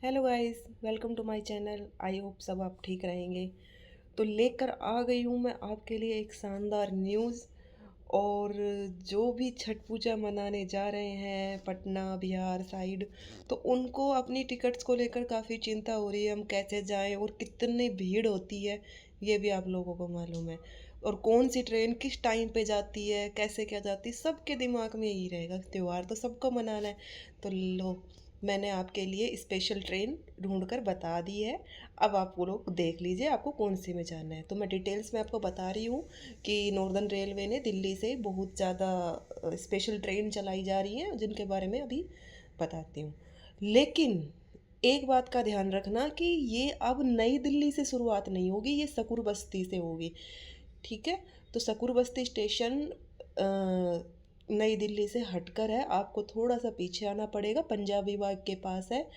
Hello guys, welcome to my channel. I hope सब आप ठीक रहेंगे। तो लेकर आ गई हूँ मैं आपके लिए एक शानदार न्यूज़। और जो भी छठ पूजा मनाने जा रहे हैं पटना बिहार साइड, तो उनको अपनी टिकट्स को लेकर काफ़ी चिंता हो रही है। हम कैसे जाएं और कितनी भीड़ होती है ये भी आप लोगों को मालूम है। और कौन सी ट्रेन किस टाइम पे जाती है, कैसे क्या जाती है, सबके दिमाग में यही रहेगा। त्यौहार तो सबको मनाना है। तो लो, मैंने आपके लिए स्पेशल ट्रेन ढूंढ कर बता दी है। अब आप वो लोग देख लीजिए आपको कौन सी में जाना है। तो मैं डिटेल्स में आपको बता रही हूँ कि नॉर्दर्न रेलवे ने दिल्ली से बहुत ज़्यादा स्पेशल ट्रेन चलाई जा रही हैं जिनके बारे में अभी बताती हूँ। लेकिन एक बात का ध्यान रखना कि ये अब नई दिल्ली से शुरुआत नहीं होगी, ये सकूर बस्ती से होगी। ठीक है। तो सकूर बस्ती स्टेशन नई दिल्ली से हटकर है, आपको थोड़ा सा पीछे आना पड़ेगा, पंजाबी बाग के पास है।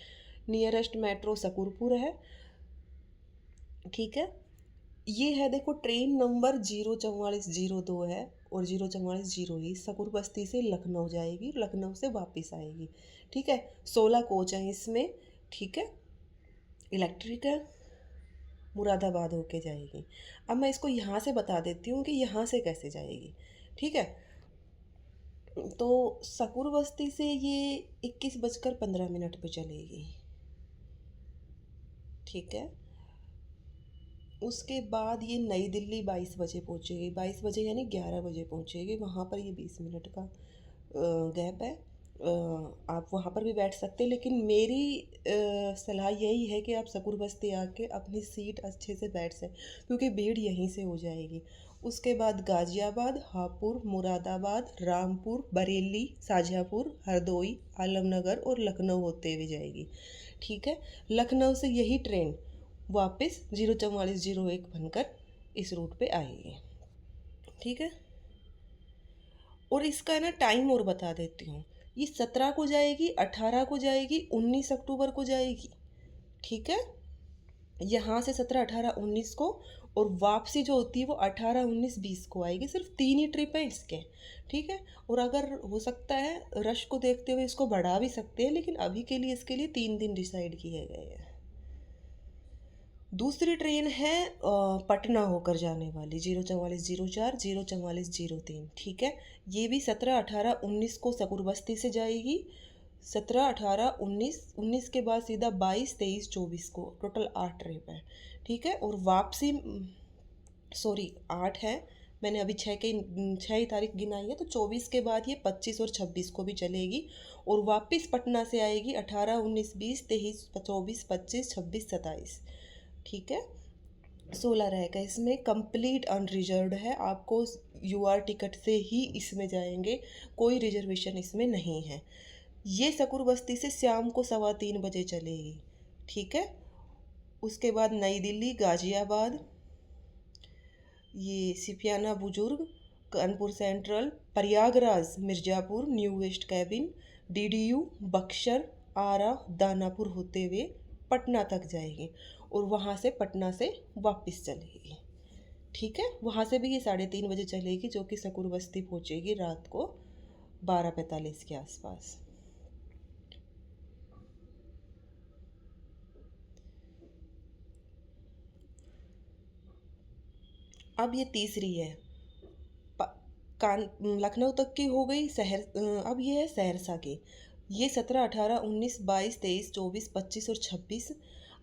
नियरेस्ट मेट्रो सकूरपुर है। ठीक है। ये है, देखो, ट्रेन नंबर 04402 है और 04401 ही सकूर बस्ती से लखनऊ जाएगी, लखनऊ से वापस आएगी। ठीक है। 16 कोच हैं इसमें। ठीक है। इलेक्ट्रिक है, मुरादाबाद होके जाएगी। अब मैं इसको यहाँ से बता देती हूँ कि यहाँ से कैसे जाएगी। ठीक है। तो सकूर बस्ती से ये 21:15 पे चलेगी। ठीक है। उसके बाद ये नई दिल्ली 22 बजे पहुँचेगी, 22 बजे यानी 11 बजे पहुँचेगी। वहाँ पर ये 20 मिनट का गैप है। आप वहाँ पर भी बैठ सकते हैं, लेकिन मेरी सलाह यही है कि आप सकूर बस्ती आके अपनी सीट अच्छे से बैठ सकें, क्योंकि भीड़ यहीं से हो जाएगी। उसके बाद गाजियाबाद, हापुड़, मुरादाबाद, रामपुर, बरेली, शाहजहाँपुर, हरदोई, आलमनगर और लखनऊ होते हुए जाएगी। ठीक है। लखनऊ से यही ट्रेन वापस 04401 बनकर इस रूट पे आएगी। ठीक है। और इसका है ना टाइम और बता देती हूँ। ये 17 को जाएगी, 18 को जाएगी, 19 अक्टूबर को जाएगी। ठीक है। यहाँ से 17, 18, 19 को। और वापसी जो होती है वो 18, 19, 20 को आएगी। सिर्फ 3 ही ट्रिप हैं इसके। ठीक है। और अगर हो सकता है रश को देखते हुए इसको बढ़ा भी सकते हैं, लेकिन अभी के लिए इसके लिए 3 दिन डिसाइड किए गए हैं। दूसरी ट्रेन है पटना होकर जाने वाली, 04404, 04403। ठीक है। ये भी 17, 18, 19 को सकूरबस्ती से जाएगी। 17, 18, 19, 19 के बाद सीधा 22, 23, 24 को, टोटल 8 ट्रिप है। ठीक है। और वापसी, सॉरी, 8 है। मैंने अभी 6 ही तारीख गिनाई है, तो 24 के बाद ये 25 और 26 को भी चलेगी। और वापस पटना से आएगी 18, 19, 20, 23, 24, 25, 26, 27। ठीक है। 16 रहेगा। इसमें कंप्लीट अनरिजर्व्ड है, आपको यूआर टिकट से ही इसमें जाएंगे, कोई रिजर्वेशन इसमें नहीं है। ये सकूर बस्ती से शाम को 3:15 बजे चलेगी। ठीक है। उसके बाद नई दिल्ली, गाजियाबाद, ये Sipiyana Buzurg, Kanpur central, Prayagraj, Mirzapur, new west cabin, DDU, Buxar, Ara, Danapur होते हुए पटना तक जाएगी। और वहाँ से पटना से वापस चलेगी। ठीक है। वहाँ से भी ये 3:30 बजे चलेगी, जो कि सकूर बस्ती पहुँचेगी रात को 12:45 के आसपास। अब ये तीसरी है। प- कान लखनऊ तक की हो गई। अब ये है सहरसा की। ये 17, 18, 19, 22, 23, 24, 25 और 26।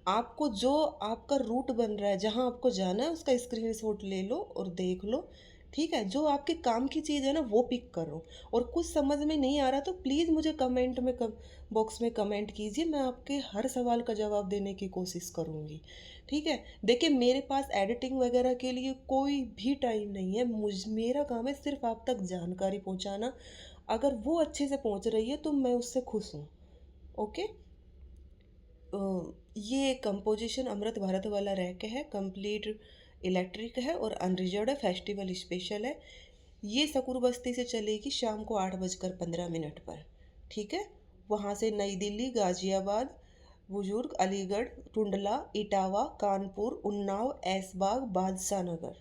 आपको जो आपका रूट बन रहा है, जहाँ आपको जाना है, उसका स्क्रीनशॉट ले लो और देख लो। ठीक है। जो आपके काम की चीज़ है ना वो पिक करो। और कुछ समझ में नहीं आ रहा तो प्लीज़ मुझे कमेंट में बॉक्स में कमेंट कीजिए, मैं आपके हर सवाल का जवाब देने की कोशिश करूँगी। ठीक है। देखिए, मेरे पास एडिटिंग वगैरह के लिए कोई भी टाइम नहीं है। मेरा काम है सिर्फ आप तक जानकारी पहुंचाना। अगर वो अच्छे से पहुंच रही है तो मैं उससे खुश हूँ। ओके। ये कंपोजिशन अमृत भारत वाला रैक है, कंप्लीट इलेक्ट्रिक है और अनरिजर्व है, फेस्टिवल स्पेशल है। ये सकूर बस्ती से चलेगी शाम को 8:15 पर। ठीक है। वहाँ से नई दिल्ली, गाजियाबाद, बुजुर्ग, अलीगढ़, टुंडला, इटावा, कानपुर, उन्नाव, ऐशबाग, बादशाह नगर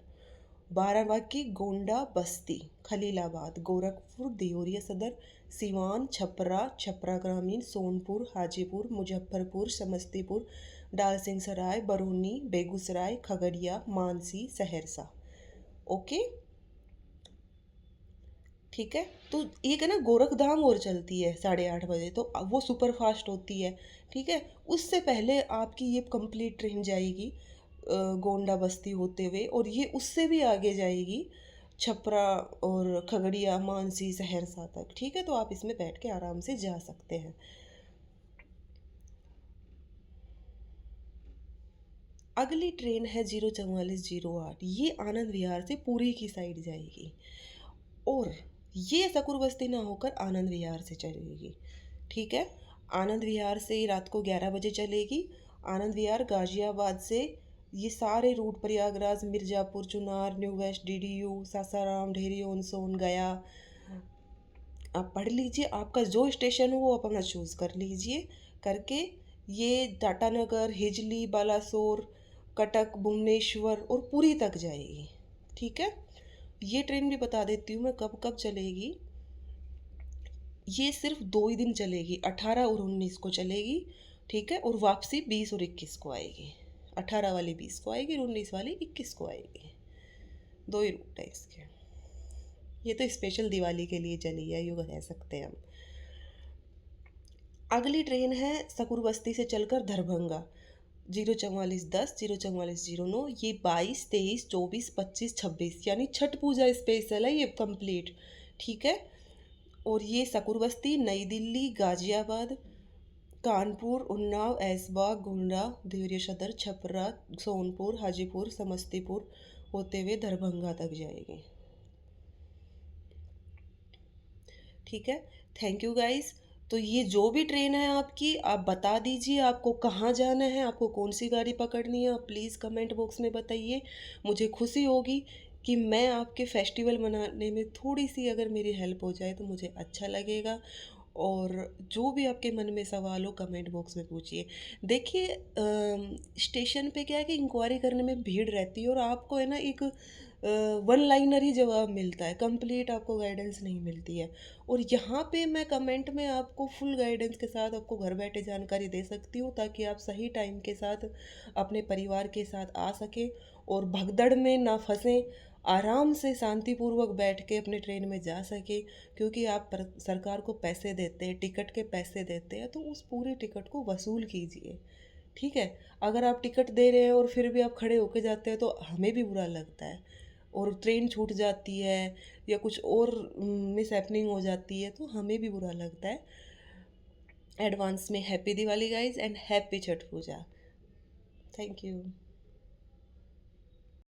बाराबंकी, गोंडा, बस्ती, खलीलाबाद, गोरखपुर, देवरिया सदर, सिवान, छपरा, छपरा ग्रामीण, सोनपुर, हाजीपुर, मुजफ्फरपुर, समस्तीपुर, डालसिंगसराय, बरौनी, बेगूसराय, खगड़िया, मानसी, सहरसा। ओके, ठीक है। तो एक है ना गोरखधाम और चलती है 8:30 बजे, तो वो सुपर फास्ट होती है। ठीक है, उससे पहले आपकी ये कंप्लीट ट्रेन जाएगी गोंडा बस्ती होते हुए, और ये उससे भी आगे जाएगी छपरा और खगड़िया, मानसी, सहरसा तक। ठीक है, तो आप इसमें बैठ के आराम से जा सकते हैं। अगली ट्रेन है 04408, ये आनंद विहार से पुरी की साइड जाएगी, और ये सकुर बस्ती ना होकर आनंद विहार से चलेगी। ठीक है, आनंद विहार से रात को 11 बजे चलेगी। आनंद विहार गाजियाबाद से ये सारे रूट, प्रयागराज, मिर्ज़ापुर, चुनार, न्यू वेस्ट, डीडीयू, सासाराम, ढेरी ऑन सोन, गया, आप पढ़ लीजिए। आपका जो स्टेशन हो वो अपना चूज़ कर लीजिए करके, ये टाटानगर, हिजली, बालासोर, कटक, भुवनेश्वर और पुरी तक जाएगी। ठीक है, ये ट्रेन भी बता देती हूँ मैं कब कब चलेगी। ये सिर्फ 2 ही दिन चलेगी, 18 और 19 को चलेगी। ठीक है, और वापसी 20 और 21 को आएगी। 18 वाली 20 को आएगी और 19 वाली 21 को आएगी। 2 ही रूट है इसके। ये तो स्पेशल दिवाली के लिए चली है, यूँ कह सकते हैं हम। अगली ट्रेन है सकुर बस्ती से चलकर दरभंगा, 04410, 04409। ये 22, 23, 24, 25, 26 यानी छठ पूजा स्पेशल है ये कंप्लीट। ठीक है, और ये सकुर बस्ती, नई दिल्ली, गाजियाबाद, कानपुर, उन्नाव, ऐशबाग, गोंडा, देवरिया सदर, छपरा, सोनपुर, हाजीपुर, समस्तीपुर होते हुए दरभंगा तक जाएगी। ठीक है, थैंक यू गाइस। तो ये जो भी ट्रेन है आपकी, आप बता दीजिए आपको कहाँ जाना है, आपको कौन सी गाड़ी पकड़नी है, आप प्लीज़ कमेंट बॉक्स में बताइए। मुझे खुशी होगी कि मैं आपके फेस्टिवल मनाने में थोड़ी सी अगर मेरी हेल्प हो जाए तो मुझे अच्छा लगेगा। और जो भी आपके मन में सवाल हो कमेंट बॉक्स में पूछिए। देखिए स्टेशन पे क्या है कि इंक्वायरी करने में भीड़ रहती है, और आपको है ना एक वन लाइनर ही जवाब मिलता है, कंप्लीट आपको गाइडेंस नहीं मिलती है। और यहाँ पे मैं कमेंट में आपको फुल गाइडेंस के साथ आपको घर बैठे जानकारी दे सकती हूँ, ताकि आप सही टाइम के साथ अपने परिवार के साथ आ सकें और भगदड़ में ना फंसें, आराम से शांतिपूर्वक बैठ के अपने ट्रेन में जा सके। क्योंकि आप सरकार को पैसे देते हैं, टिकट के पैसे देते हैं, तो उस पूरे टिकट को वसूल कीजिए। ठीक है, अगर आप टिकट दे रहे हैं और फिर भी आप खड़े होके जाते हैं तो हमें भी बुरा लगता है, और ट्रेन छूट जाती है या कुछ और मिस हैपनिंग हो जाती है तो हमें भी बुरा लगता है। एडवांस में happy Diwali guys and happy Chhath Puja. Thank you.